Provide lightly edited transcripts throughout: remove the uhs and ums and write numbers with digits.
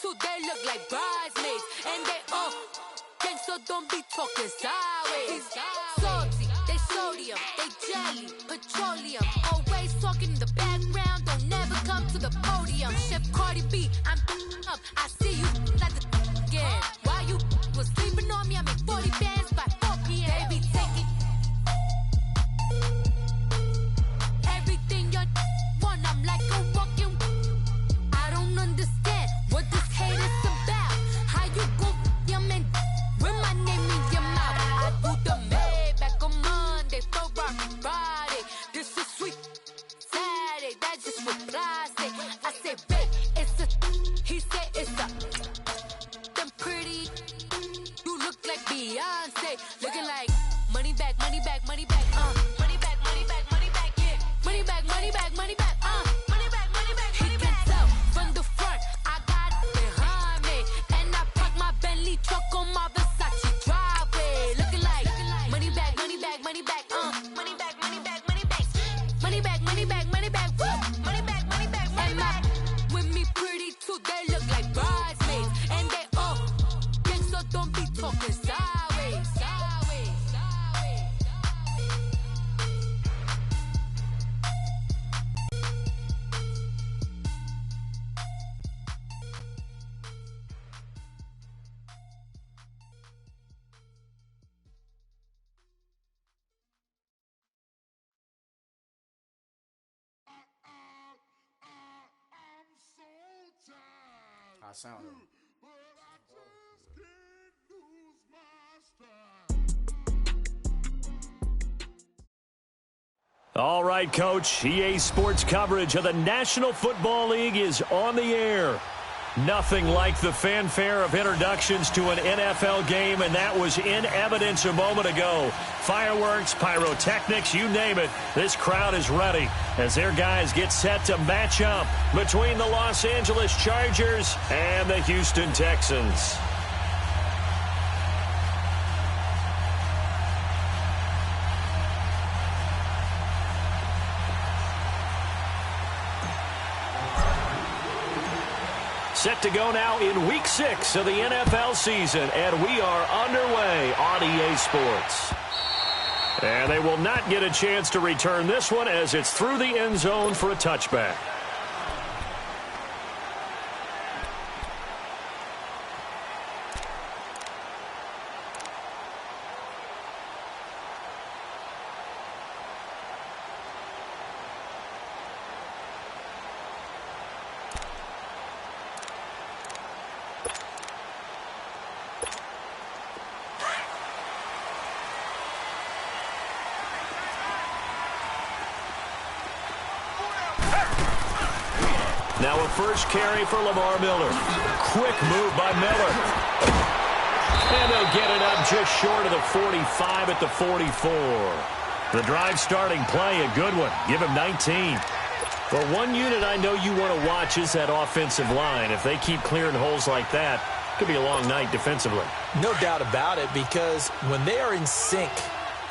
too, they look like bridesmaids. And they all gang, so don't be talking sideways. Salty, they sodium, they jelly, petroleum. Always talking in the background, don't never come to the podium. Chef Cardi B, I'm up, I see you like the again. While you was sleeping on me, I make 40 bands by 4 p.m. They be taking everything you want, I'm like a walking. I don't understand what this hate is about. How you go, your man, with my name in your mouth. I do the Maybach on Monday, Ferrari Friday. This is sweet Saturday, that's just with plastic. I say, babe, it's a, he said it's a, them pretty, you look like Beyonce, looking like money back, money back, money back, money back, money back, money back, yeah, money back, money back, money back, money back, money back, money back. He can tell from the front, I got it behind me, and I park my Bentley truck on my Versace driveway, looking like money back, money back, money back, money back, money back, money back, money back, money back, money back, woo, money back, money back, money back. With me pretty too, they look like bridesmaids, and they all gang, so don't be talking sideways, sideways, sideways. I sound it. All right, Coach. EA Sports coverage of the National Football League is on the air. Nothing like the fanfare of introductions to an NFL game, and that was in evidence a moment ago. Fireworks, pyrotechnics, you name it. This crowd is ready as their guys get set to match up between the Los Angeles Chargers and the Houston Texans. Set to go now in Week 6 of the NFL season, and we are underway on EA Sports. And they will not get a chance to return this one as it's through the end zone for a touchback. Now a first carry for Lamar Miller. Quick move by Miller. And they'll get it up just short of the 45 at the 44. The drive starting play, a good one. Give him 19. Well, one unit I know you want to watch is that offensive line. If they keep clearing holes like that, it could be a long night defensively. No doubt about it, because when they are in sync,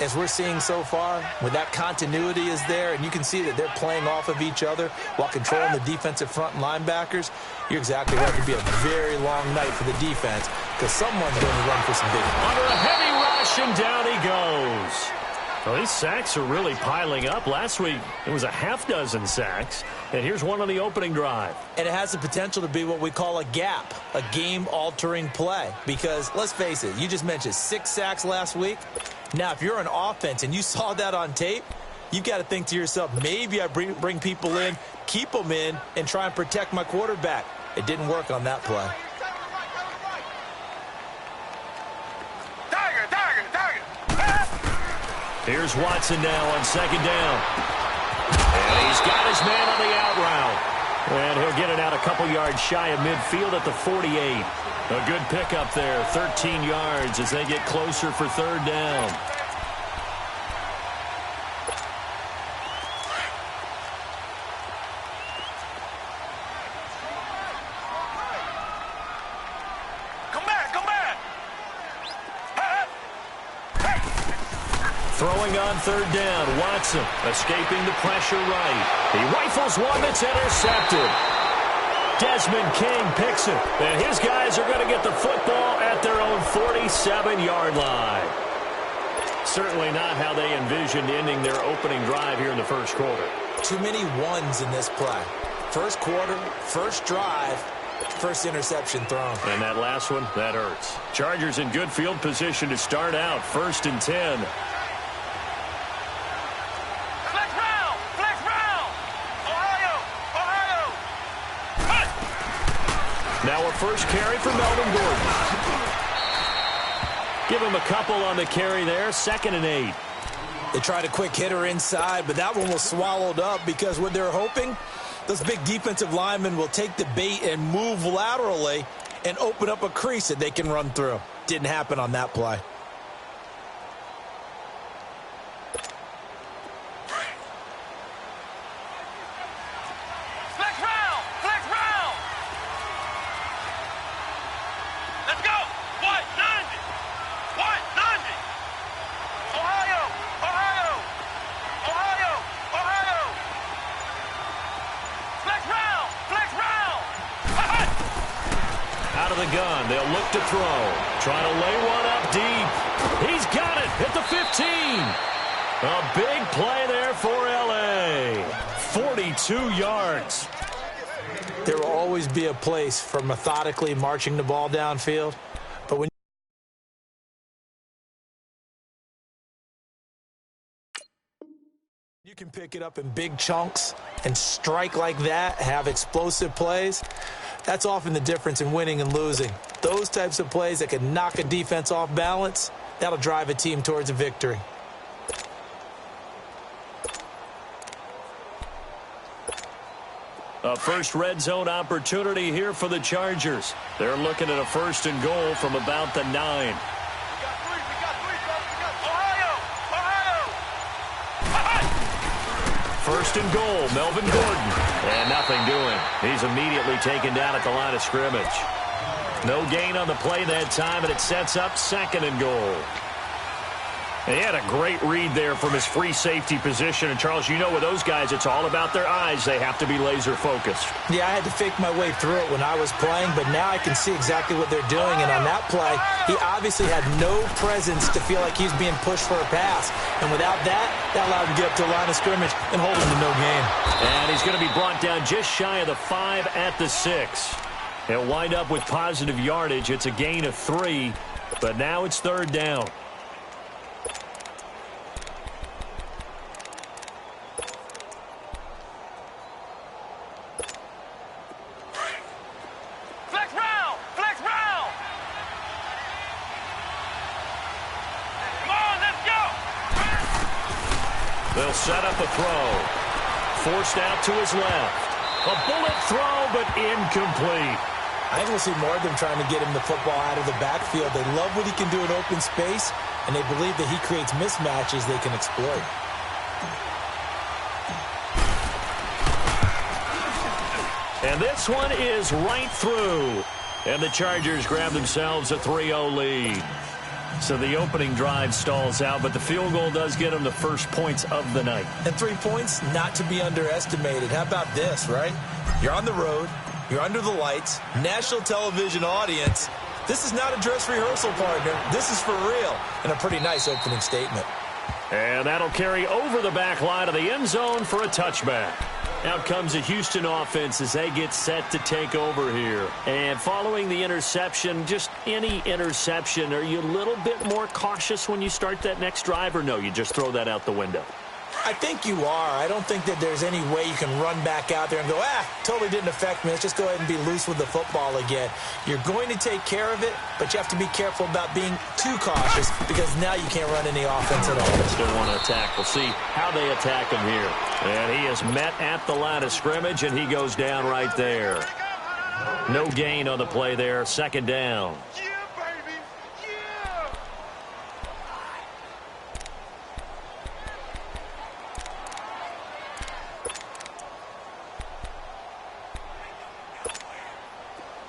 as we're seeing so far, when that continuity is there and you can see that they're playing off of each other while controlling the defensive front and linebackers, you're exactly right. It could be a very long night for the defense because someone's going to run for some big ones. Under a heavy rush, and down he goes. Well, these sacks are really piling up. Last week, it was a half dozen sacks, and here's one on the opening drive. And it has the potential to be what we call a gap, a game-altering play. Because, let's face it, you just mentioned 6 sacks last week. Now, if you're an offense and you saw that on tape, you've got to think to yourself, maybe I bring people in, keep them in, and try and protect my quarterback. It didn't work on that play. Here's Watson now on second down. And he's got his man on the out route. And he'll get it out a couple yards shy of midfield at the 48. A good pickup there, 13 yards as they get closer for third down. Throwing on third down, Watson escaping the pressure right. He rifles one that's intercepted. Desmond King picks it. And his guys are going to get the football at their own 47-yard line. Certainly not how they envisioned ending their opening drive here in the first quarter. Too many ones in this play. First quarter, first drive, first interception thrown. And that last one, that hurts. Chargers in good field position to start out. 1st and 10. Flex round! Flex round! Ohio! Ohio! Cut! Now a first carry for Melvin Gordon. Give him a couple on the carry there. 2nd and 8. They tried a quick hitter inside, but that one was swallowed up because what they're hoping, those big defensive linemen will take the bait and move laterally and open up a crease that they can run through. Didn't happen on that play. Flex round! Flex round! Let's go! What? 90! What? 90! Ohio! Ohio! Ohio! Ohio! Flex round! Flex round! Out of the gun. They'll look to throw. Trying to lay one up deep. He's got it at the 15. A big play there for L.A. 42 yards. There will always be a place for methodically marching the ball downfield, but when you can pick it up in big chunks and strike like that, have explosive plays, that's often the difference in winning and losing. Those types of plays that can knock a defense off balance, that'll drive a team towards a victory. A first red zone opportunity here for the Chargers. They're looking at a 1st and goal from about the 9. We got three, fellas. We got Ohio! Ohio! 1st and goal, Melvin Gordon. And nothing doing. He's immediately taken down at the line of scrimmage. No gain on the play that time, and it sets up 2nd and goal. And he had a great read there from his free safety position. And, Charles, you know with those guys, it's all about their eyes. They have to be laser-focused. Yeah, I had to fake my way through it when I was playing, but now I can see exactly what they're doing. And on that play, he obviously had no presence to feel like he was being pushed for a pass. And without that, that allowed him to get up to the line of scrimmage and hold him to no gain. And he's going to be brought down just shy of the 5 at the 6. He'll wind up with positive yardage. It's a gain of 3, but now it's 3rd down. They'll set up a throw. Forced out to his left. A bullet throw, but incomplete. I think we'll see more of them trying to get him the football out of the backfield. They love what he can do in open space, and they believe that he creates mismatches they can exploit. And this one is right through. And the Chargers grab themselves a 3-0 lead. So the opening drive stalls out, but the field goal does get them the first points of the night. And 3 points, not to be underestimated. How about this, right? You're on the road. You're under the lights. National television audience. This is not a dress rehearsal, partner. This is for real. And a pretty nice opening statement. And that'll carry over the back line of the end zone for a touchback. Out comes the Houston offense as they get set to take over here. And following the interception, just any interception, are you a little bit more cautious when you start that next drive, or no, you just throw that out the window? I think you are. I don't think that there's any way you can run back out there and go, totally didn't affect me. Let's just go ahead and be loose with the football again. You're going to take care of it, but you have to be careful about being too cautious because now you can't run any offense at all. Still want to attack. We'll see how they attack him here. And he is met at the line of scrimmage, and he goes down right there. No gain on the play there. 2nd down.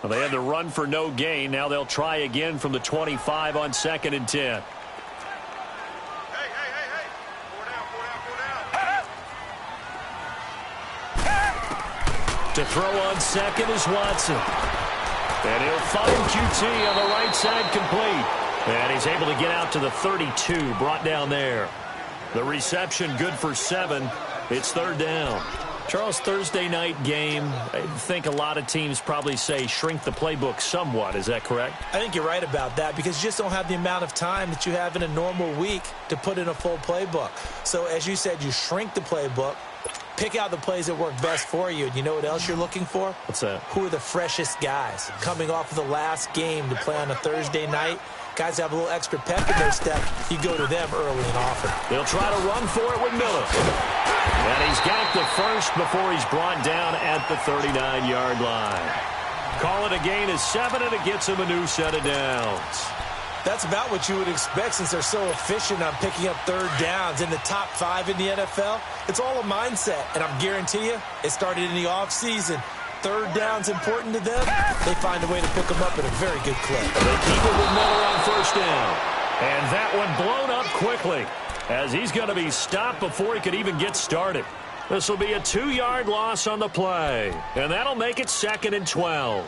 Well, they had the run for no gain. Now they'll try again from the 25 on 2nd and 10. Hey. 4 down. To throw on second is Watson. And he'll find QT on the right side, complete. And he's able to get out to the 32, brought down there. The reception good for 7. It's third down. Charles, Thursday night game, I think a lot of teams probably say shrink the playbook somewhat. Is that correct? I think you're right about that because you just don't have the amount of time that you have in a normal week to put in a full playbook. So as you said, you shrink the playbook, pick out the plays that work best for you. And you know what else you're looking for? What's that? Who are the freshest guys coming off of the last game to play on a Thursday night? Guys have a little extra pep in their step. You go to them early and often. They'll try to run for it with Miller. And he's got the first before he's brought down at the 39-yard line. Call it a gain of 7, and it gets him a new set of downs. That's about what you would expect since they're so efficient on picking up third downs in the top 5 in the NFL. It's all a mindset, and I'm guarantee you it started in the offseason. Third down's important to them. They find a way to pick them up at a very good clip. They keep it with Miller on first down. And that one blown up quickly as he's going to be stopped before he could even get started. This will be a 2-yard loss on the play. And that'll make it 2nd and 12.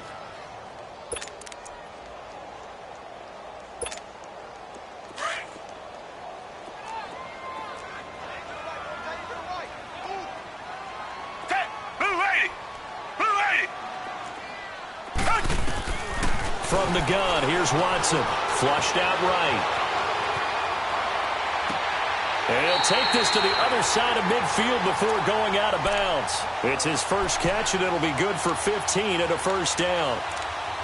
From the gun, here's Watson. Flushed out right. And he'll take this to the other side of midfield before going out of bounds. It's his first catch, and it'll be good for 15 and a first down.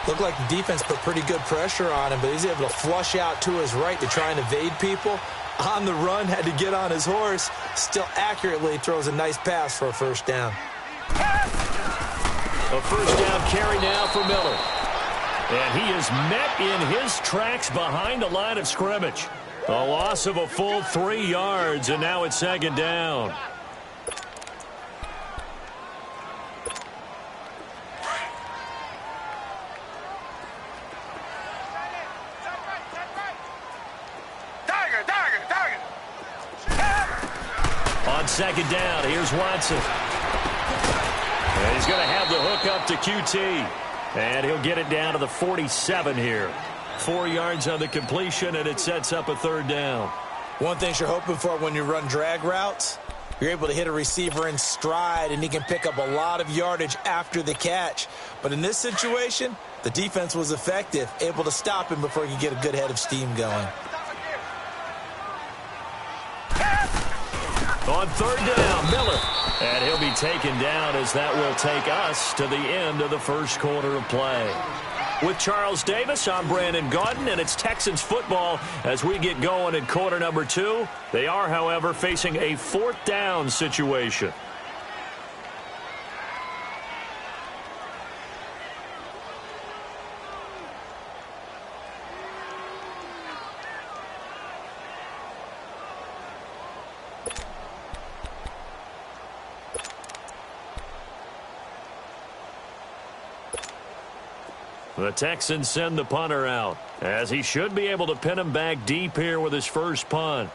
Looked like the defense put pretty good pressure on him, but he's able to flush out to his right to try and evade people. On the run, had to get on his horse. Still accurately throws a nice pass for a first down. A first down carry now for Miller. And he is met in his tracks behind the line of scrimmage. A loss of a full 3 yards, and now it's 2nd down. On 2nd down, here's Watson. And he's going to have the hook up to QT. And he'll get it down to the 47 here. 4 yards on the completion, and it sets up a 3rd down. One thing you're hoping for when you run drag routes, you're able to hit a receiver in stride, and he can pick up a lot of yardage after the catch. But in this situation, the defense was effective, able to stop him before he could get a good head of steam going. On 3rd down, Miller. And he'll be taken down as that will take us to the end of the first quarter of play. With Charles Davis, I'm Brandon Gaudin, and it's Texans football as we get going in quarter number 2. They are, however, facing a 4th down situation. The Texans send the punter out, as he should be able to pin him back deep here with his first punt.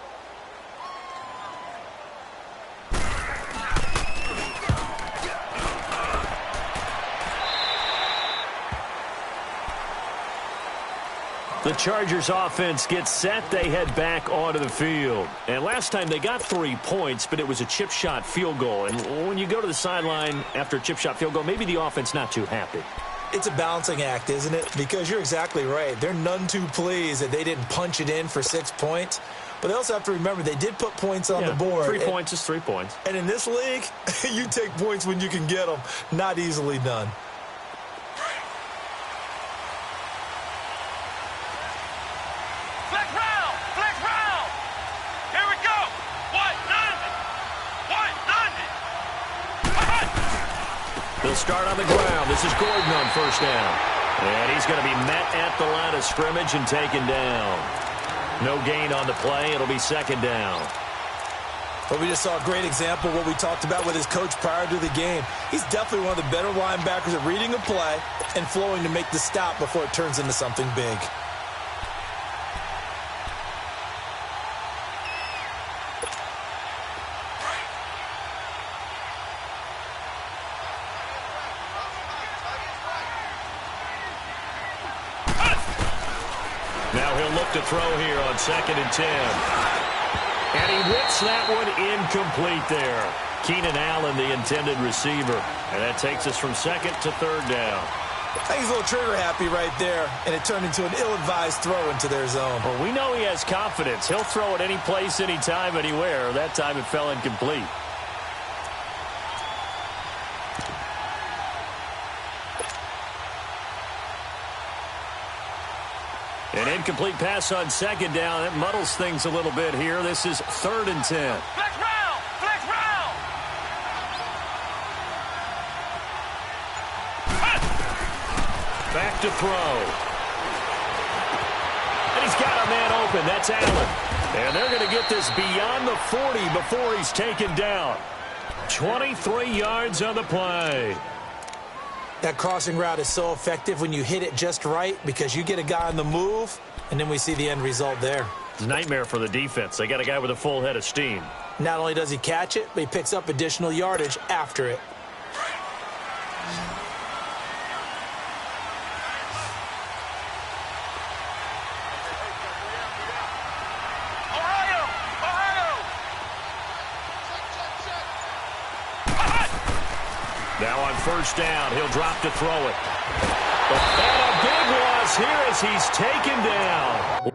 The Chargers offense gets set. They head back onto the field. And last time they got 3 points, but it was a chip shot field goal. And when you go to the sideline after a chip shot field goal, maybe the offense not too happy. It's a balancing act, isn't it? Because you're exactly right. They're none too pleased that they didn't punch it in for 6 points. But they also have to remember they did put points on the board. 3 points is 3 points. And in this league, you take points when you can get them. Not easily done. Flex round! Flex round! Here we go! 190! 190! They'll start on the ground. This is Gordon on first down. And he's going to be met at the line of scrimmage and taken down. No gain on the play. It'll be 2nd down. But we just saw a great example of what we talked about with his coach prior to the game. He's definitely one of the better linebackers at reading a play and flowing to make the stop before it turns into something big. to throw here on 2nd and 10. And he whips that one incomplete there. Keenan Allen, the intended receiver. And that takes us from 2nd to 3rd down. I think he's a little trigger happy right there, and it turned into an ill-advised throw into their zone. Well, we know he has confidence. He'll throw it any place, anytime, anywhere. That time it fell incomplete. An incomplete pass on 2nd down. That muddles things a little bit here. This is 3rd and 10. Flex round! Flex round! Back to throw. And he's got a man open. That's Allen. And they're going to get this beyond the 40 before he's taken down. 23 yards on the play. That crossing route is so effective when you hit it just right because you get a guy on the move, and then we see the end result there. It's a nightmare for the defense. They got a guy with a full head of steam. Not only does he catch it, but he picks up additional yardage after it. Now on 1st down, he'll drop to throw it. And a big loss here as he's taken down.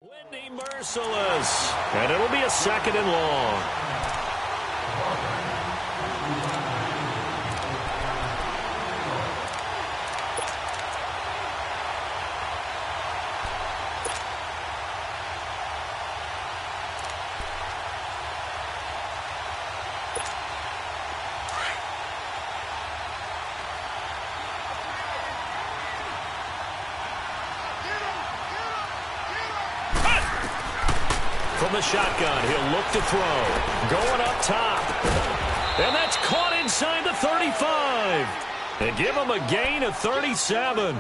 Whitney merciless. And it'll be a 2nd and long. From the shotgun, he'll look to throw. Going up top. And that's caught inside the 35. They give him a gain of 37.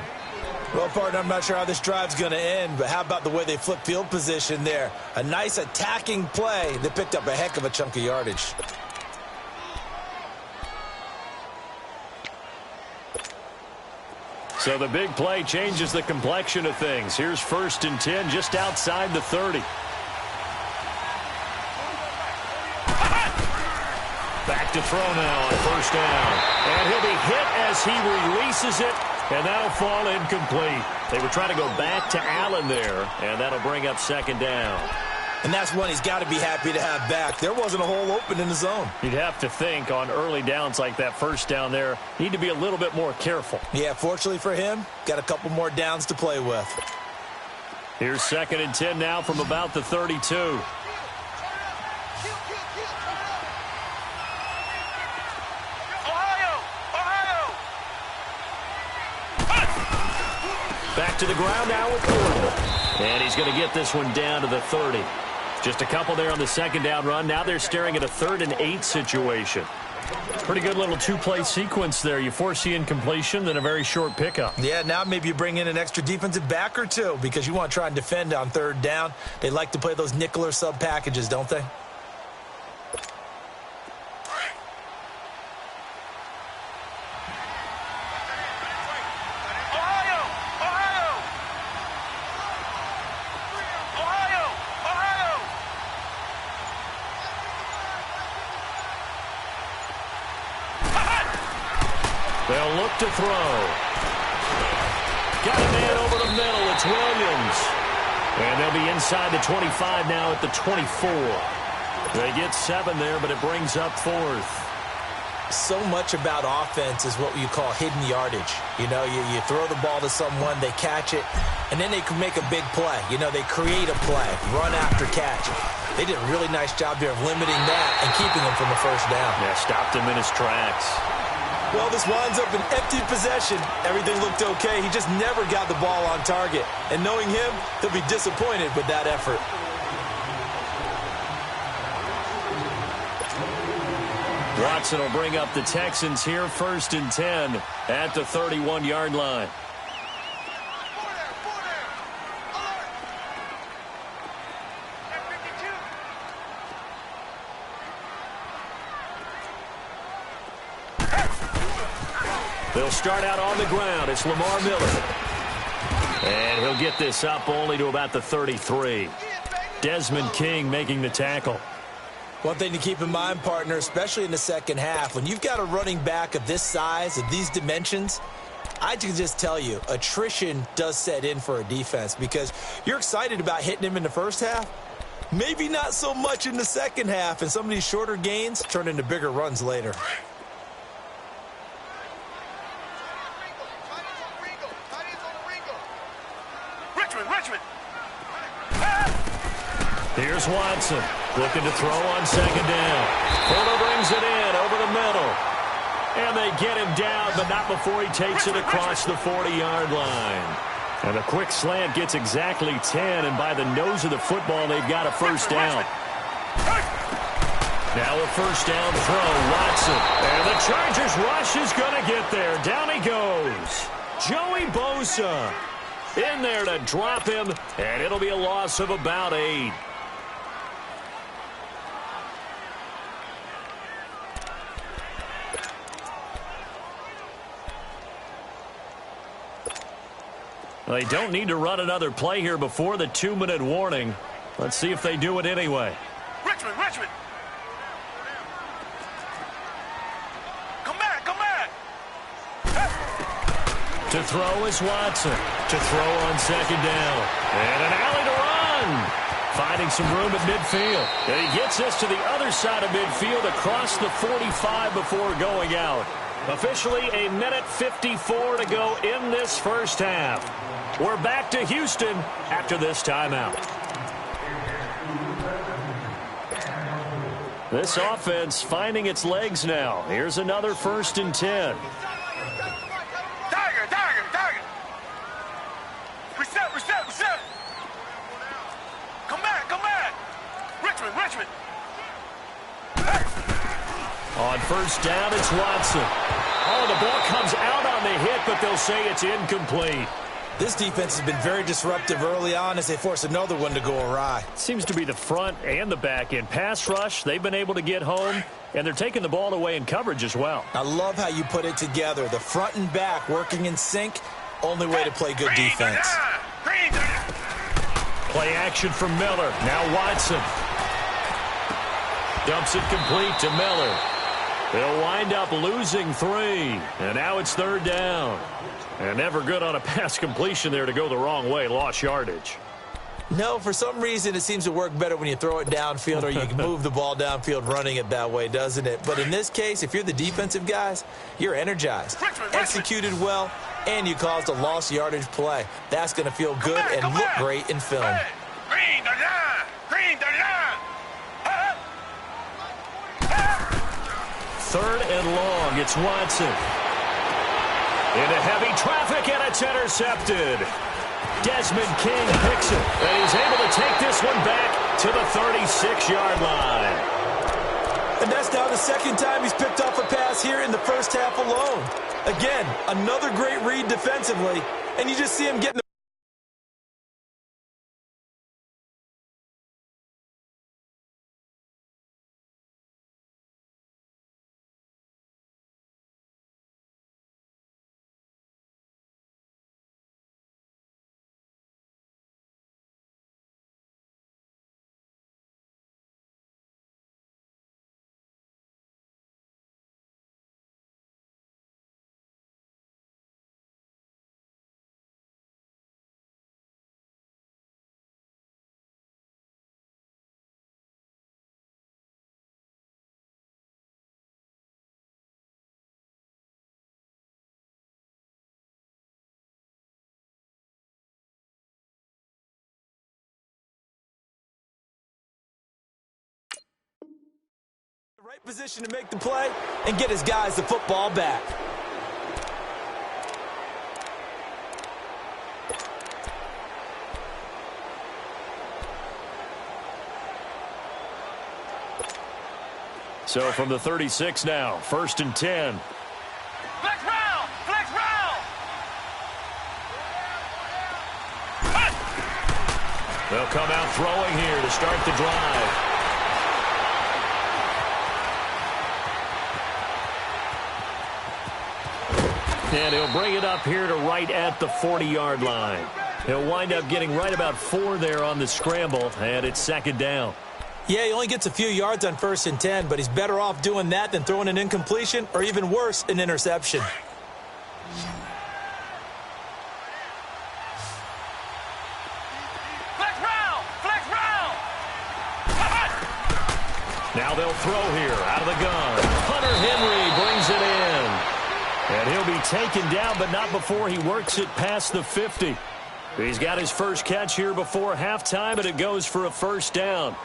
Well, partner, I'm not sure how this drive's going to end, but how about the way they flip field position there? A nice attacking play that picked up a heck of a chunk of yardage. So the big play changes the complexion of things. Here's 1st and 10 just outside the 30. Back to throw now on 1st down. And he'll be hit as he releases it, and that'll fall incomplete. They were trying to go back to Allen there, and that'll bring up 2nd down. And that's one he's got to be happy to have back. There wasn't a hole open in the zone. You'd have to think on early downs like that 1st down there, need to be a little bit more careful. Yeah, fortunately for him, got a couple more downs to play with. Here's 2nd and 10 now from about the 32. Back to the ground now with Gordon. And he's going to get this one down to the 30. Just a couple there on the second down run. Now they're staring at a 3rd and 8 situation. Pretty good little two-play sequence there. You force the incompletion, then a very short pickup. Yeah, now maybe you bring in an extra defensive back or two because you want to try and defend on 3rd down. They like to play those nickel or sub packages, don't they? They'll look to throw. Got a man over the middle. It's Williams. And they'll be inside the 25 now at the 24. They get 7 there, but it brings up 4th. So much about offense is what you call hidden yardage. You know, you throw the ball to someone, they catch it, and then they can make a big play. You know, they create a play, run after catch. They did a really nice job there of limiting that and keeping him from the first down. Yeah, stopped him in his tracks. Well, this winds up an empty possession. Everything looked okay. He just never got the ball on target. And knowing him, he'll be disappointed with that effort. Watson will bring up the Texans here, 1st and 10 at the 31-yard line. They'll start out on the ground. It's Lamar Miller. And he'll get this up only to about the 33. Desmond King making the tackle. One thing to keep in mind, partner, especially in the second half, when you've got a running back of this size, of these dimensions, I can just tell you, attrition does set in for a defense because you're excited about hitting him in the first half. Maybe not so much in the second half, and some of these shorter gains turn into bigger runs later. Here's Watson looking to throw on second down. Fuller brings it in over the middle. And they get him down, but not before he takes it across the 40-yard line. And a quick slant gets exactly 10, and by the nose of the football, they've got a first down. Now a first down throw, Watson. And the Chargers rush is going to get there. Down he goes. Joey Bosa in there to drop him, and it'll be a loss of about 8. They don't need to run another play here before the 2-minute warning. Let's see if they do it anyway. Richmond! Come back! To throw is Watson. To throw on second down. And an alley to run. Finding some room at midfield. And he gets this to the other side of midfield across the 45 before going out. Officially a minute 54 to go in this first half. We're back to Houston after this timeout. This offense finding its legs now. Here's another 1st and 10. Tiger! Reset! Come back! Richmond! On first down, it's Watson. Oh, the ball comes out on the hit, but they'll say it's incomplete. This defense has been very disruptive early on as they force another one to go awry. Seems to be the front and the back end. Pass rush, they've been able to get home, and they're taking the ball away in coverage as well. I love how you put it together. The front and back working in sync, only way to play good defense. Play action from Miller. Now Watson. Dumps it complete to Miller. They'll wind up losing 3, and now it's 3rd down. And never good on a pass completion there to go the wrong way. Lost yardage. No, for some reason it seems to work better when you throw it downfield or you can move the ball downfield running it that way, doesn't it? But in this case, if you're the defensive guys, you're energized, executed well, and you caused a lost yardage play. That's going to feel good and look great in film. Green the line! 3rd and long. It's Watson. Into heavy traffic, and it's intercepted. Desmond King picks it, and he's able to take this one back to the 36-yard line. And that's now the second time he's picked off a pass here in the first half alone. Again, another great read defensively, and you just see him getting the right position to make the play and get his guys the football back. So from the 36 now, 1st and 10. Flex round! Flex round! They'll come out throwing here to start the drive. And he'll bring it up here to right at the 40-yard line. He'll wind up getting right about 4 there on the scramble, and it's 2nd down. Yeah, he only gets a few yards on 1st and 10, but he's better off doing that than throwing an incompletion or even worse, an interception. Flex round! Flex round! Now they'll throw here out of the gun. Hunter Henry brings it in. And he'll be taken down, but not before he works it past the 50. He's got his first catch here before halftime, and it goes for a 1st down.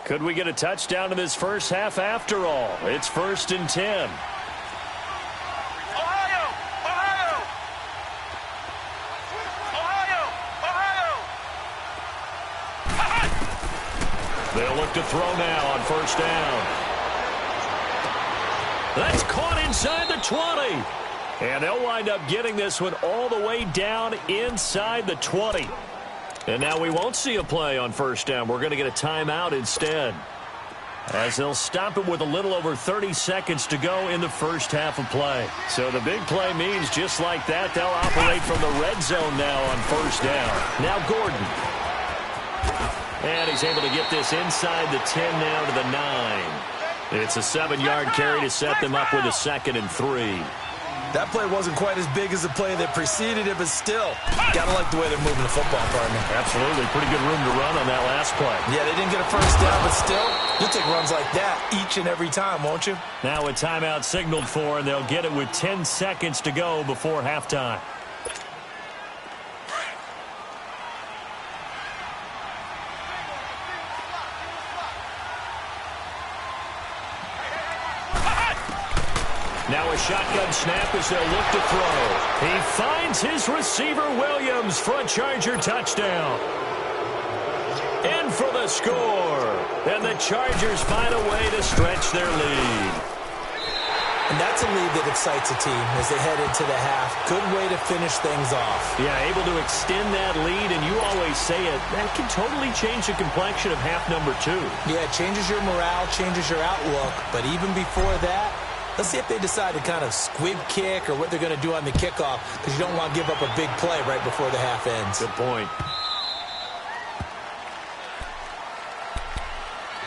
Could we get a touchdown in this first half after all? It's 1st and 10. Ohio! Ohio! Ohio! Ohio! They'll look to throw now on 1st down. That's caught inside the 20. And they'll wind up getting this one all the way down inside the 20. And now we won't see a play on 1st down. We're going to get a timeout instead, as they'll stop it with a little over 30 seconds to go in the first half of play. So the big play means just like that, they'll operate from the red zone now on 1st down. Now Gordon. And he's able to get this inside the 10 now to the 9. It's a 7-yard carry to set them up with a 2nd and 3. That play wasn't quite as big as the play that preceded it, but still, gotta like the way they're moving the football, partner. Absolutely. Pretty good room to run on that last play. Yeah, they didn't get a 1st down, but still, you'll take runs like that each and every time, won't you? Now a timeout signaled for, and they'll get it with 10 seconds to go before halftime. Now a shotgun snap as they'll look to throw. He finds his receiver, Williams, for a Charger touchdown. In for the score. And the Chargers find a way to stretch their lead. And that's a lead that excites a team as they head into the half. Good way to finish things off. Yeah, able to extend that lead, and you always say it, that can totally change the complexion of half number 2. Yeah, it changes your morale, changes your outlook. But even before that, let's see if they decide to kind of squib kick or what they're going to do on the kickoff, because you don't want to give up a big play right before the half ends. Good point.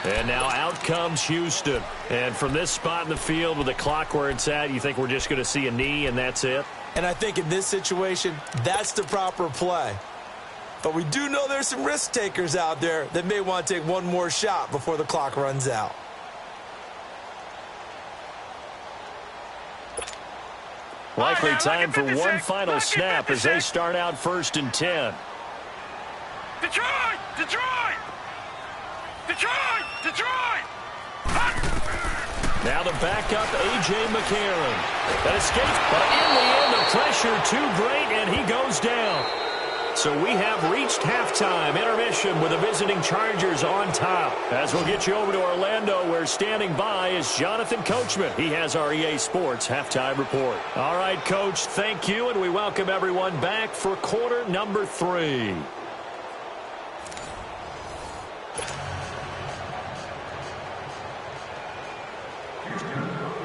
And now out comes Houston. And from this spot in the field with the clock where it's at, you think we're just going to see a knee and that's it? And I think in this situation, that's the proper play. But we do know there's some risk takers out there that may want to take one more shot before the clock runs out. Likely time for one final snap as they start out 1st and 10. Detroit! Detroit! Detroit! Detroit! Now the backup, A.J. McCarron. That escapes, but in the end, the pressure too great, and he goes down. So we have reached halftime intermission with the visiting Chargers on top. As we'll get you over to Orlando, where standing by is Jonathan Coachman. He has our EA Sports halftime report. All right, Coach, thank you, and we welcome everyone back for quarter number 3.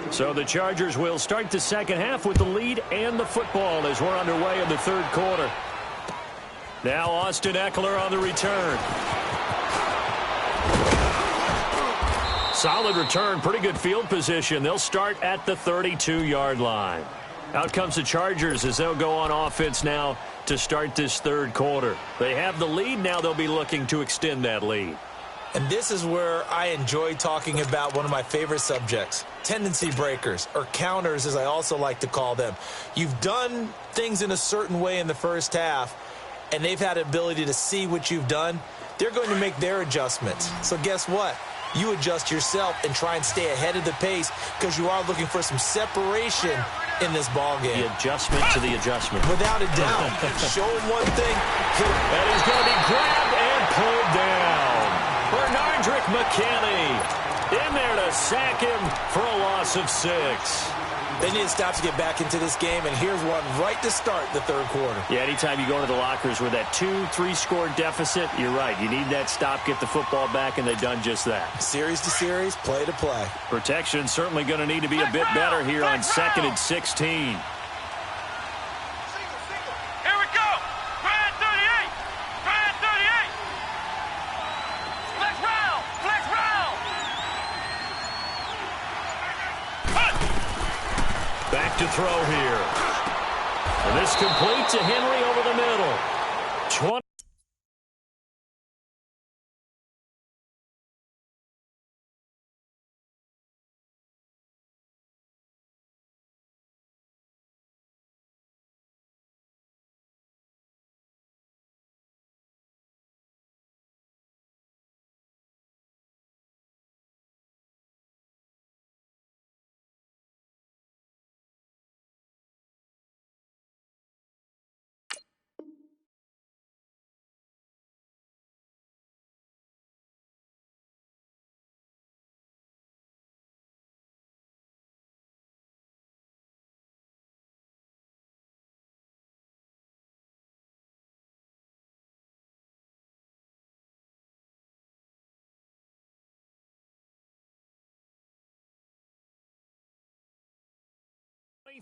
So the Chargers will start the second half with the lead and the football as we're underway in the third quarter. Now Austin Eckler on the return. Solid return, pretty good field position. They'll start at the 32-yard line. Out comes the Chargers as they'll go on offense now to start this third quarter. They have the lead. Now they'll be looking to extend that lead. And this is where I enjoy talking about one of my favorite subjects, tendency breakers, or counters as I also like to call them. You've done things in a certain way in the first half, and they've had the ability to see what you've done. They're going to make their adjustments. So guess what? You adjust yourself and try and stay ahead of the pace because you are looking for some separation in this ball game. The adjustment to the adjustment. Without a doubt. Show him one thing. And he's going to be grabbed and pulled down. Bernardrick McKinney in there to sack him for a loss of 6. They need to stop to get back into this game, and here's one right to start the third quarter. Yeah, anytime you go to the lockers with that 2-3 score deficit, you're right. You need that stop, get the football back, and they've done just that. Series to series, play to play. Protection certainly going to need to be a bit better here on 2nd and 16. Back to throw here. And this complete to Henry over the middle. 20.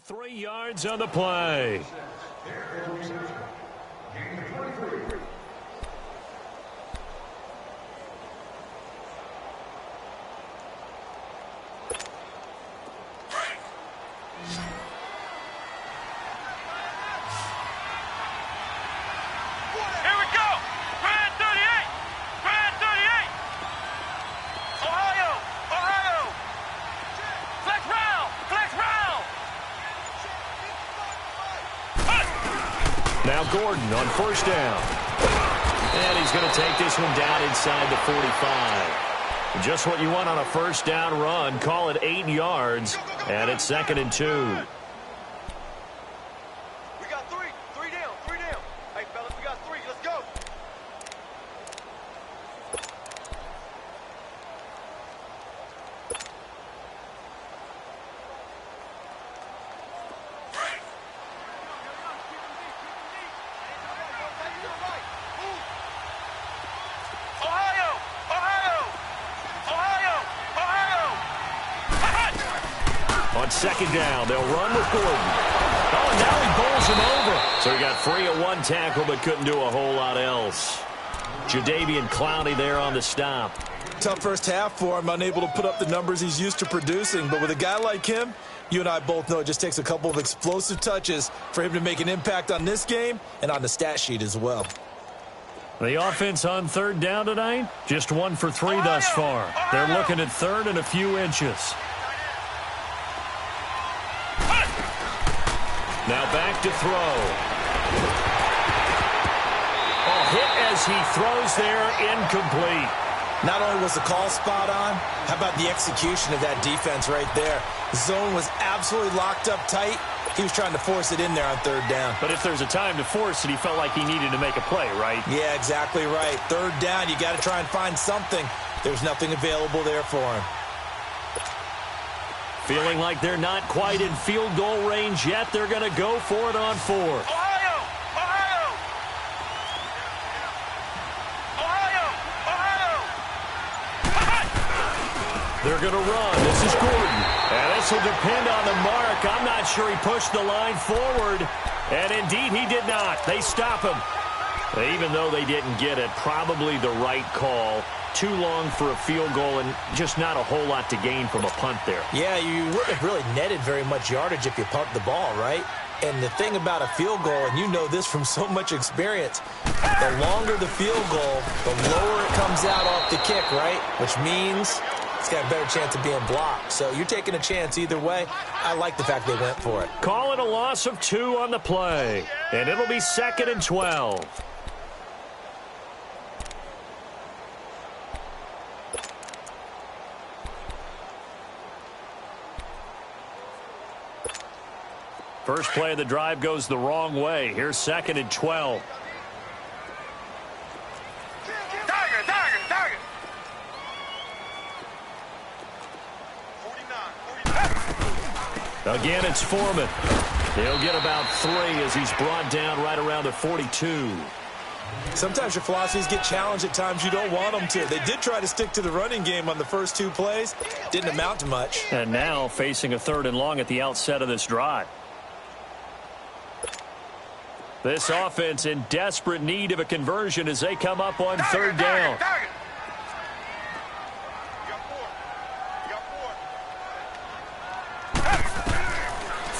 Three yards on the play. Now Gordon on first down. And he's going to take this one down inside the 45. Just what you want on a first down run. Call it 8 yards. And it's 2nd and 2. We got 3. 3 down. 3 down. Hey, fellas, we got 3. Let's go. On 2nd down, they'll run with Gordon. Oh, and now he bowls him over. So he got free of one tackle, but couldn't do a whole lot else. Jadeveon Clowney there on the stop. Tough first half for him, unable to put up the numbers he's used to producing. But with a guy like him, you and I both know it just takes a couple of explosive touches for him to make an impact on this game and on the stat sheet as well. The offense on 3rd down tonight, just 1 for 3 thus far. They're looking at 3rd and a few inches. Now back to throw. Oh, hit as he throws there, incomplete. Not only was the call spot on, how about the execution of that defense right there? The zone was absolutely locked up tight. He was trying to force it in there on third down. But if there's a time to force it, he felt like he needed to make a play, right? Yeah, exactly right. Third down, you got to try and find something. There's nothing available there for him. Feeling like they're not quite in field goal range yet, they're going to go for it on fourth. Ohio! Ohio! Ohio! Ohio! They're going to run. This is Gordon. And this will depend on the mark. I'm not sure he pushed the line forward. And indeed, he did not. They stop him. Even though they didn't get it, probably the right call. Too long for a field goal and just not a whole lot to gain from a punt there. Yeah, you wouldn't have really netted very much yardage if you pumped the ball, right? And the thing about a field goal, and you know this from so much experience, the longer the field goal, the lower it comes out off the kick, right? Which means it's got a better chance of being blocked. So you're taking a chance either way. I like the fact they went for it. Call it a loss of 2 on the play. And it'll be 2nd and 12. First play of the drive goes the wrong way. Here's 2nd and 12. Tiger! 49. Again, it's Foreman. He'll get about 3 as he's brought down right around the 42. Sometimes your philosophies get challenged at times you don't want them to. They did try to stick to the running game on the first 2 plays. Didn't amount to much. And now facing a 3rd and long at the outset of this drive. This offense in desperate need of a conversion as they come up on 3rd down.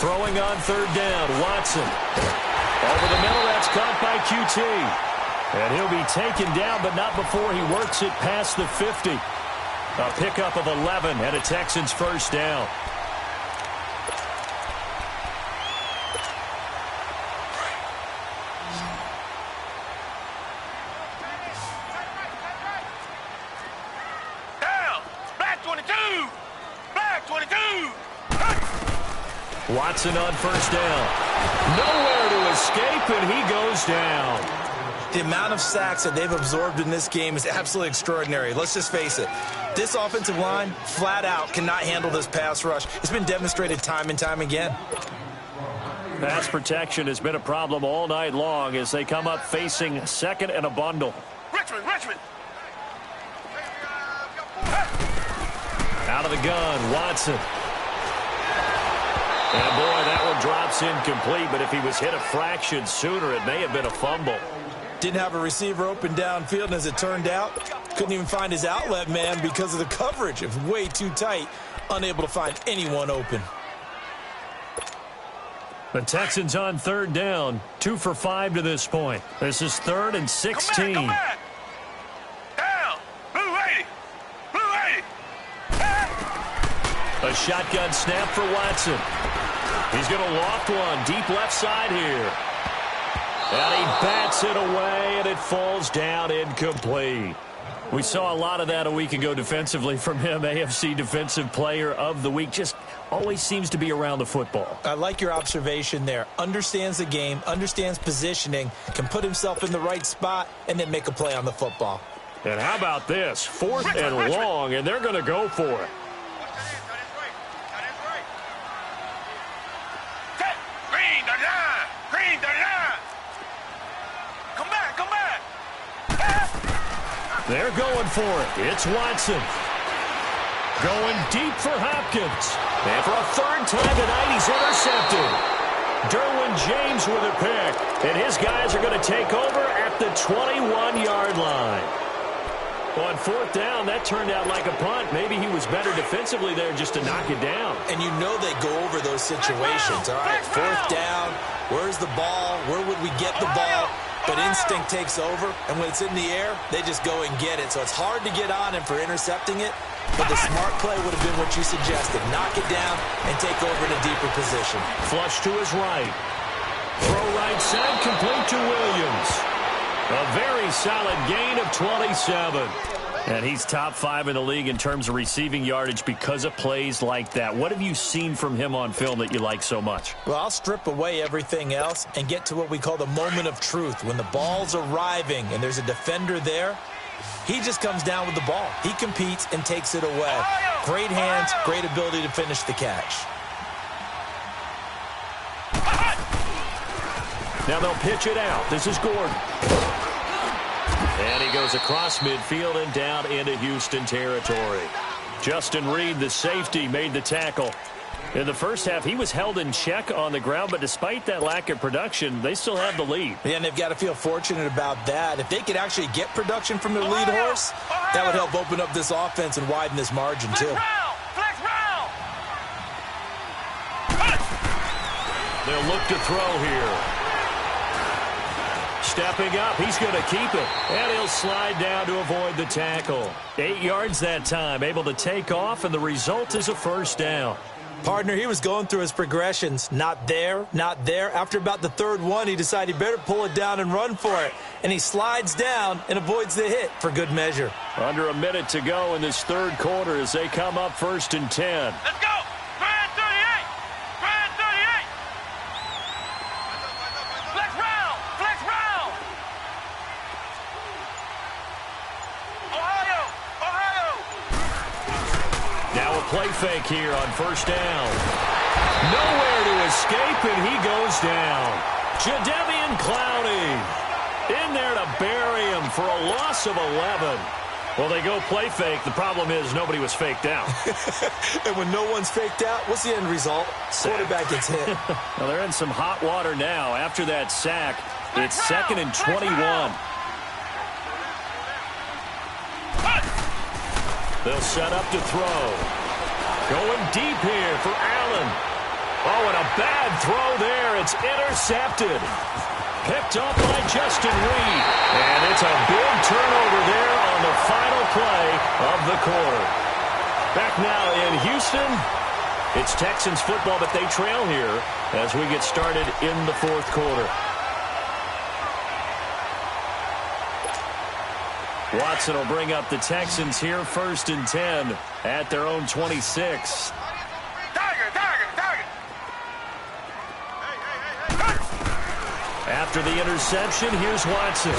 Throwing on 3rd down, Watson. Over the middle, that's caught by QT. And he'll be taken down, but not before he works it past the 50. A pickup of 11 and a Texans first down. Watson on first down. Nowhere to escape, and he goes down. The amount of sacks that they've absorbed in this game is absolutely extraordinary. Let's just face it. This offensive line, flat out, cannot handle this pass rush. It's been demonstrated time and time again. Pass protection has been a problem all night long as they come up facing 2nd and a bundle. Richmond! Out of the gun, Watson. And boy, that one drops incomplete, but if he was hit a fraction sooner, it may have been a fumble. Didn't have a receiver open downfield, and as it turned out, couldn't even find his outlet man because of the coverage. It was way too tight, unable to find anyone open. The Texans on 3rd down, 2 for 5 to this point. This is 3rd and 16. Come back. Down! Blue 80! A shotgun snap for Watson. He's going to loft one deep left side here. And he bats it away, and it falls down incomplete. We saw a lot of that a week ago defensively from him. AFC Defensive Player of the Week. Just always seems to be around the football. I like your observation there. Understands the game, understands positioning, can put himself in the right spot, and then make a play on the football. And how about this? 4th and long, and they're going to go for it. Green 39! Come back! They're going for it. It's Watson. Going deep for Hopkins. And for a 3rd time tonight, he's intercepted. Derwin James with a pick. And his guys are going to take over at the 21-yard line. On 4th down, that turned out like a punt. Maybe he was better defensively there just to knock it down. And you know they go over those situations. All right, 4th down, where's the ball? Where would we get the ball? But instinct takes over, and when it's in the air, they just go and get it. So it's hard to get on him for intercepting it, but the smart play would have been what you suggested. Knock it down and take over in a deeper position. Flush to his right. Throw right side, complete to Williams. A very solid gain of 27. And he's top 5 in the league in terms of receiving yardage because of plays like that. What have you seen from him on film that you like so much? Well, I'll strip away everything else and get to what we call the moment of truth. When the ball's arriving and there's a defender there, he just comes down with the ball. He competes and takes it away. Great hands, great ability to finish the catch. Now they'll pitch it out. This is Gordon. And he goes across midfield and down into Houston territory. Justin Reed, the safety, made the tackle. In the first half, he was held in check on the ground, but despite that lack of production, they still have the lead. Yeah, and they've got to feel fortunate about that. If they could actually get production from their lead horse, that would help open up this offense and widen this margin, too. They'll look to throw here. Stepping up, he's going to keep it. And he'll slide down to avoid the tackle. 8 yards that time, able to take off, and the result is a first down. Partner, he was going through his progressions. Not there, not there. After about the third one, he decided he better pull it down and run for it. And he slides down and avoids the hit for good measure. Under a minute to go in this third quarter as they come up 1st and 10. Let's go! Grand 38! Grand 38! Flex round! Flex round! Ohio! Ohio! Now a play fake here on first down. Nowhere to escape, and he goes down. Jadeveon Clowney in there to bury him for a loss of 11. Well, they go play fake. The problem is nobody was faked out. And when no one's faked out, what's the end result? Quarterback gets hit. Well, they're in some hot water now. After that sack, it's 2nd and 21. They'll set up to throw. Going deep here for Allen. Oh, and a bad throw there. It's intercepted. Picked up by Justin Reed. And it's a big turnover there on the final play of the quarter. Back now in Houston. It's Texans football, but they trail here as we get started in the fourth quarter. Watson will bring up the Texans here 1st and 10 at their own 26. After the interception, here's Watson.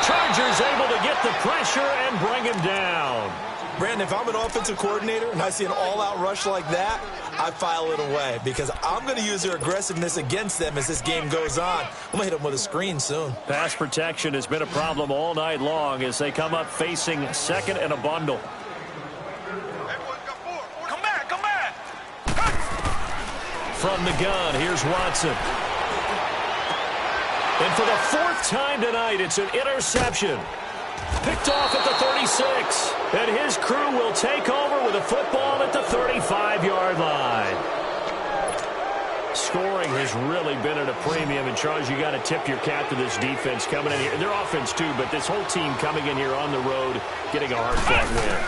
Chargers able to get the pressure and bring him down. Brandon, if I'm an offensive coordinator and I see an all-out rush like that, I file it away because I'm going to use their aggressiveness against them as this game goes on. I'm going to hit them with a screen soon. Pass protection has been a problem all night long as they come up facing 2nd and a bundle. Come back, come back! From the gun, here's Watson. And for the 4th time tonight, it's an interception. Picked off at the 36. And his crew will take over with a football at the 35-yard line. Scoring has really been at a premium. And, Charles, you got to tip your cap to this defense coming in here. Their offense, too, but this whole team coming in here on the road, getting a hard-fought win.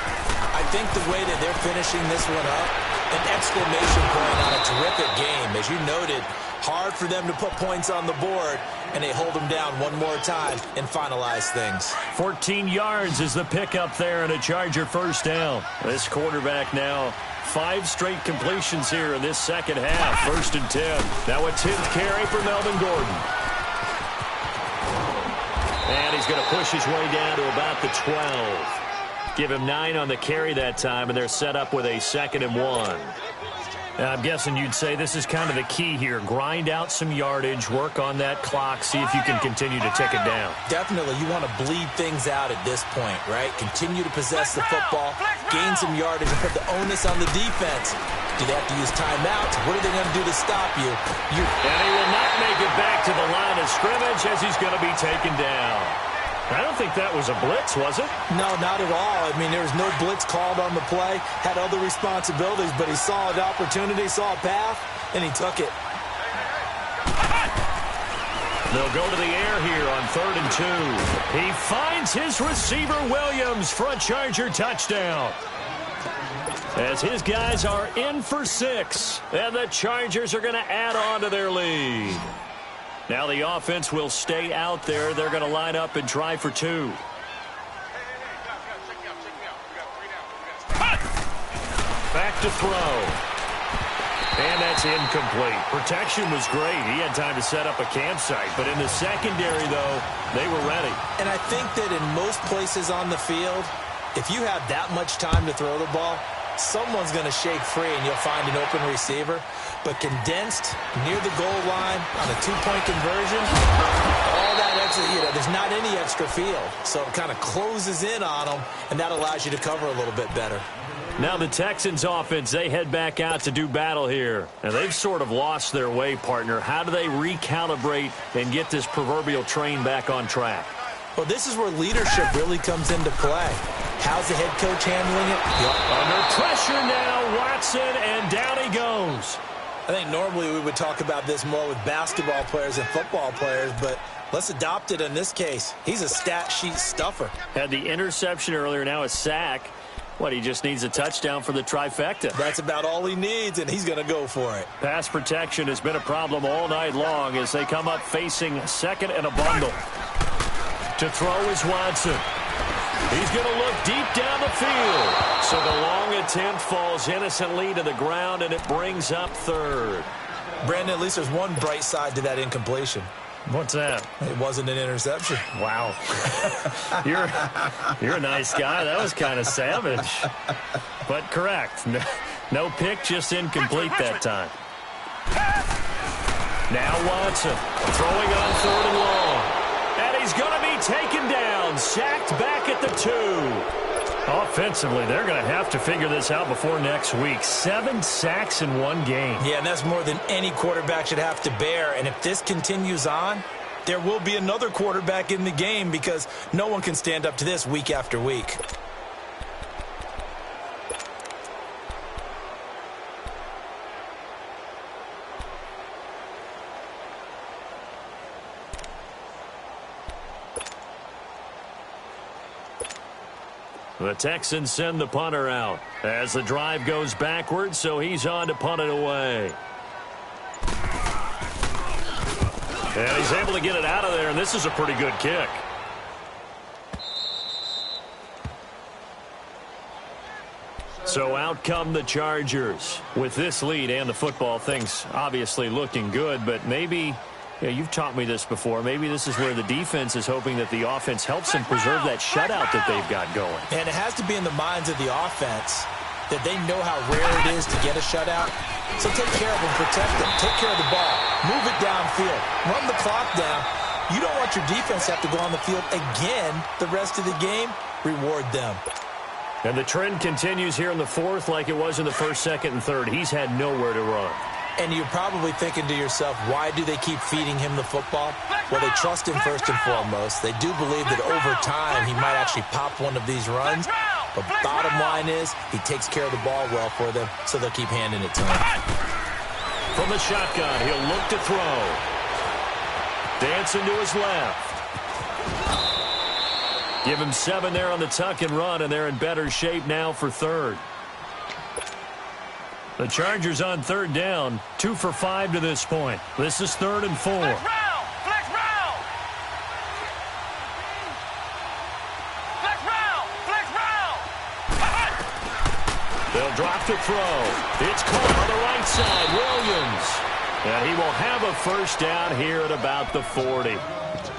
I think the way that they're finishing this one up, an exclamation point on a terrific game. As you noted, hard for them to put points on the board, and they hold them down one more time and finalize things. 14 yards is the pickup there and a Charger first down. This quarterback now 5 straight completions here in this second half. 1st and 10. Now a 10th carry for Melvin Gordon. And he's going to push his way down to about the 12. Give him 9 on the carry that time, and they're set up with a 2nd and 1. I'm guessing you'd say this is kind of the key here. Grind out some yardage, work on that clock, see if you can continue to tick it down. Definitely. You want to bleed things out at this point, right? Continue to possess the football, gain some yardage, and put the onus on the defense. Do they have to use timeouts? What are they going to do to stop you? And he will not make it back to the line of scrimmage as he's going to be taken down. I don't think that was a blitz, was it? No, not at all. I mean, there was no blitz called on the play. Had other responsibilities, but he saw an opportunity, saw a path, and he took it. They'll go to the air here on 3rd and 2. He finds his receiver, Williams, for a Charger touchdown. As his guys are in for 6, and the Chargers are going to add on to their lead. Now the offense will stay out there. They're going to line up and try for 2. to throw. And that's incomplete. Protection was great. He had time to set up a campsite. But in the secondary, though, they were ready. And I think that in most places on the field, if you have that much time to throw the ball, someone's going to shake free and you'll find an open receiver. But condensed near the goal line on a two-point conversion, all that extra, there's not any extra field. So it kind of closes in on them, and that allows you to cover a little bit better. Now the Texans offense, they head back out to do battle here. And they've sort of lost their way, partner. How do they recalibrate and get this proverbial train back on track? Well, this is where leadership really comes into play. How's the head coach handling it? Under pressure now, Watson, and down he goes. I think normally we would talk about this more with basketball players and football players, but let's adopt it in this case. He's a stat sheet stuffer. Had the interception earlier, now a sack. What, he just needs a touchdown for the trifecta. That's about all he needs, and he's going to go for it. Pass protection has been a problem all night long as they come up facing second and a bundle. To throw is Watson. He's going to look deep down the field. So the long attempt falls innocently to the ground, and it brings up third. Brandon, at least there's one bright side to that incompletion. What's that? It wasn't an interception. Wow. You're a nice guy. That was kind of savage. But correct. No pick, just incomplete that time. Now Watson throwing on third and long. And he's going to be taken down. Sacked back at the 2. Offensively, they're going to have to figure this out before next week. 7 sacks in one game. Yeah, and that's more than any quarterback should have to bear. And if this continues on, there will be another quarterback in the game because no one can stand up to this week after week. The Texans send the punter out as the drive goes backwards, so he's on to punt it away. And he's able to get it out of there, and this is a pretty good kick. So out come the Chargers. With this lead and the football, things obviously looking good, but maybe... Yeah, you've taught me this before. Maybe this is where the defense is hoping that the offense helps them preserve that shutout that they've got going. And it has to be in the minds of the offense that they know how rare it is to get a shutout. So take care of them, protect them, take care of the ball, move it downfield, run the clock down. You don't want your defense to have to go on the field again the rest of the game. Reward them. And the trend continues here in the fourth like it was in the first, second, and third. He's had nowhere to run. And you're probably thinking to yourself, why do they keep feeding him the football? Well, they trust him first and foremost. They do believe that over time he might actually pop one of these runs. But bottom line is he takes care of the ball well for them, so they'll keep handing it to him. From the shotgun, he'll look to throw. Dancing to his left. Give him 7 there on the tuck and run, and they're in better shape now for third. The Chargers on third down, 2 for 5 to this point. This is 3rd and 4. Flex round! Flex round! Flex round! Flex round! They'll drop to throw. It's caught on the right side, Williams. And he will have a first down here at about the 40.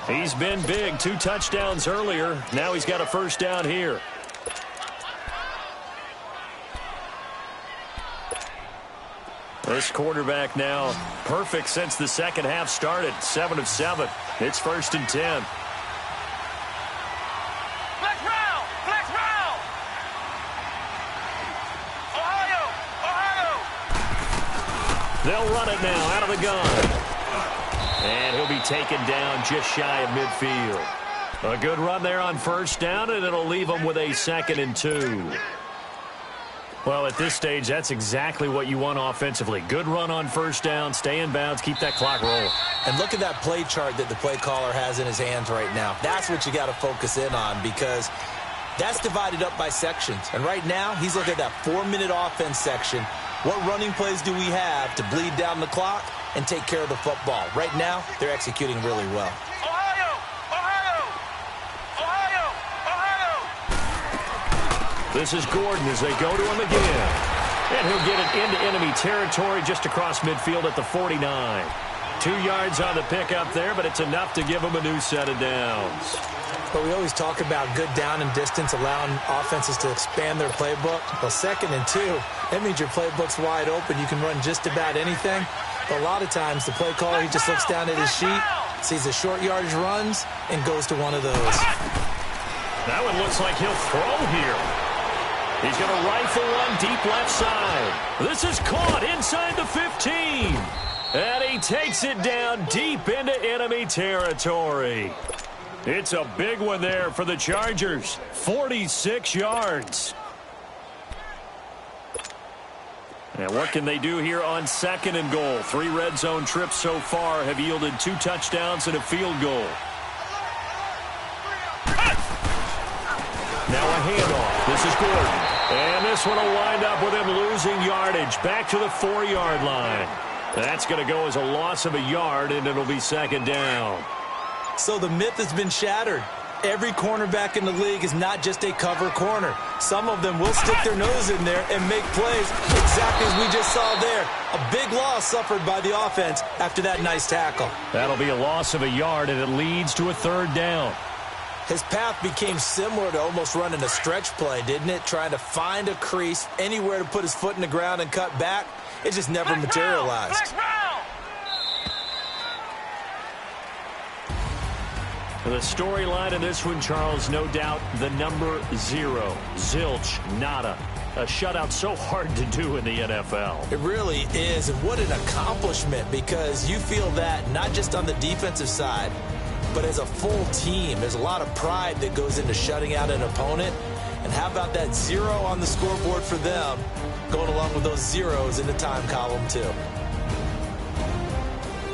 He's been big, 2 touchdowns earlier. Now he's got a first down here. This quarterback now perfect since the second half started. 7 of 7. It's 1st and 10. Flex round! Flex round! Ohio! Ohio! They'll run it now out of the gun. And he'll be taken down just shy of midfield. A good run there on first down, and it'll leave him with a 2nd and 2. Well, at this stage, that's exactly what you want offensively. Good run on first down, stay in bounds, keep that clock rolling. And look at that play chart that the play caller has in his hands right now. That's what you got to focus in on because that's divided up by sections. And right now, he's looking at that 4-minute offense section. What running plays do we have to bleed down the clock and take care of the football? Right now, they're executing really well. Ohio! Ohio! Ohio! Ohio! This is Gordon as they go to him again. And he'll get it into enemy territory just across midfield at the 49. 2 yards on the pickup there, but it's enough to give him a new set of downs. But we always talk about good down and distance, allowing offenses to expand their playbook. Well, 2nd and 2, that means your playbook's wide open. You can run just about anything. But a lot of times, the play caller, he just looks down at his sheet, sees the short yardage runs, and goes to one of those. That one looks like he'll throw here. He's going to rifle one deep left side. This is caught inside the 15. And he takes it down deep into enemy territory. It's a big one there for the Chargers. 46 yards. And what can they do here on 2nd and goal? 3 red zone trips so far have yielded 2 touchdowns and a field goal. Now a handoff. This is Gordon. And this one will wind up with him losing yardage back to the 4-yard line. That's going to go as a loss of a yard, and it'll be 2nd down. So the myth has been shattered. Every cornerback in the league is not just a cover corner. Some of them will stick their nose in there and make plays exactly as we just saw there. A big loss suffered by the offense after that nice tackle. That'll be a loss of a yard, and it leads to a 3rd down. His path became similar to almost running a stretch play, didn't it? Trying to find a crease, anywhere to put his foot in the ground and cut back. It just never materialized. The storyline in this one, Charles, no doubt the number 0. Zilch, nada. A shutout so hard to do in the NFL. It really is, and what an accomplishment, because you feel that not just on the defensive side, but as a full team. There's a lot of pride that goes into shutting out an opponent. And how about that 0 on the scoreboard for them, going along with those zeros in the time column, too.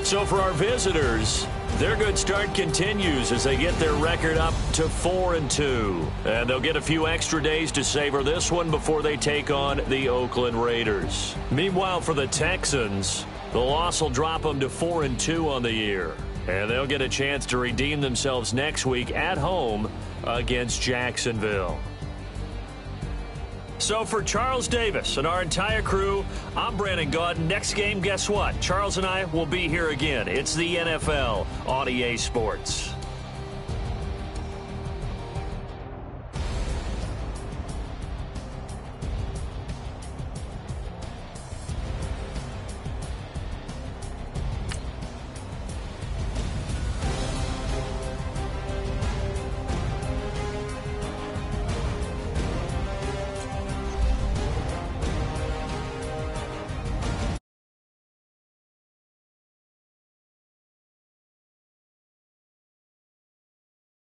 So for our visitors, their good start continues as they get their record up to 4-2. And they'll get a few extra days to savor this one before they take on the Oakland Raiders. Meanwhile, for the Texans, the loss will drop them to 4-2 on the year. And they'll get a chance to redeem themselves next week at home against Jacksonville. So for Charles Davis and our entire crew, I'm Brandon Gaudin. Next game, guess what? Charles and I will be here again. It's the NFL on EA Sports.